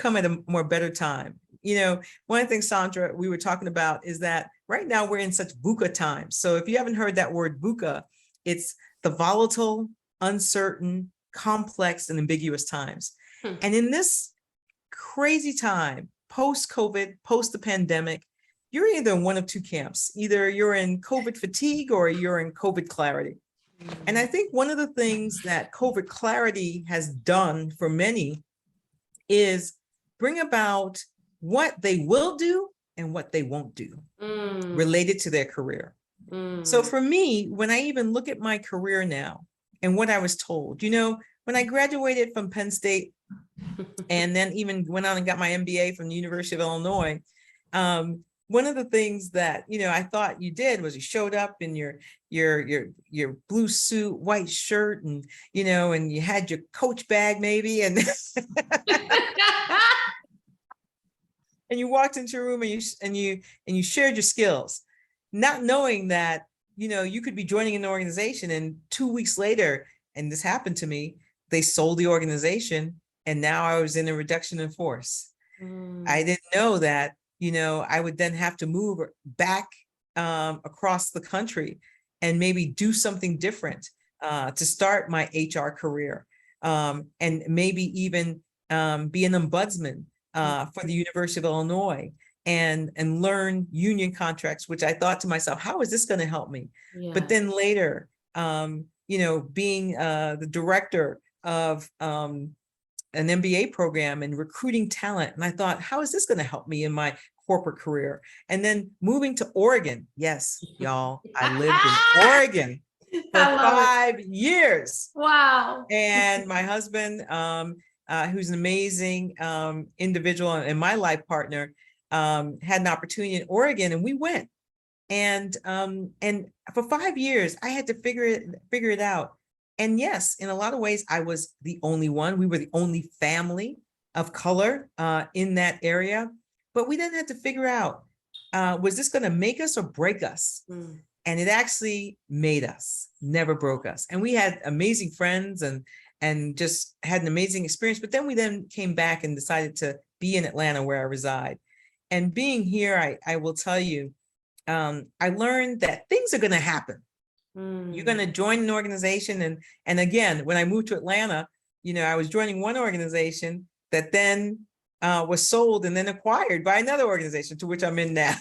come at a more better time. One of the things, Sandra, we were talking about is that right now we're in such VUCA times. So if you haven't heard that word VUCA, it's the volatile, uncertain, complex, and ambiguous times. And in this crazy time, post-COVID, post the pandemic, you're either in one of two camps. Either you're in COVID fatigue or you're in COVID clarity. And I think one of the things that COVID clarity has done for many is bring about what they will do and what they won't do related to their career. So for me, when I even look at my career now and what I was told, when I graduated from Penn State and then even went on and got my MBA from the University of Illinois, one of the things that, I thought you did was you showed up in your blue suit, white shirt, and, and you had your Coach bag maybe, and and you walked into a room and you shared your skills, not knowing that, you could be joining an organization and 2 weeks later, and this happened to me, they sold the organization and now I was in a reduction in force. I didn't know that, I would then have to move back across the country and maybe do something different to start my HR career, and maybe even be an ombudsman for the University of Illinois and learn union contracts, which I thought to myself, how is this going to help me? Yeah. But then later, being the director of an MBA program and recruiting talent. And I thought, how is this going to help me in my corporate career? And then moving to Oregon. Yes, y'all, I lived in Oregon for 5 years. Wow. And my husband, who's an amazing individual and my life partner, had an opportunity in Oregon, and we went. And for 5 years, I had to figure it out. And yes, in a lot of ways, I was the only one. We were the only family of color in that area. But we then had to figure out, was this going to make us or break us? And it actually made us, never broke us. And we had amazing friends and just had an amazing experience. But then we came back and decided to be in Atlanta, where I reside. And being here, I will tell you, I learned that things are going to happen. You're going to join an organization. And again, when I moved to Atlanta, I was joining one organization that then was sold and then acquired by another organization, to which I'm in now.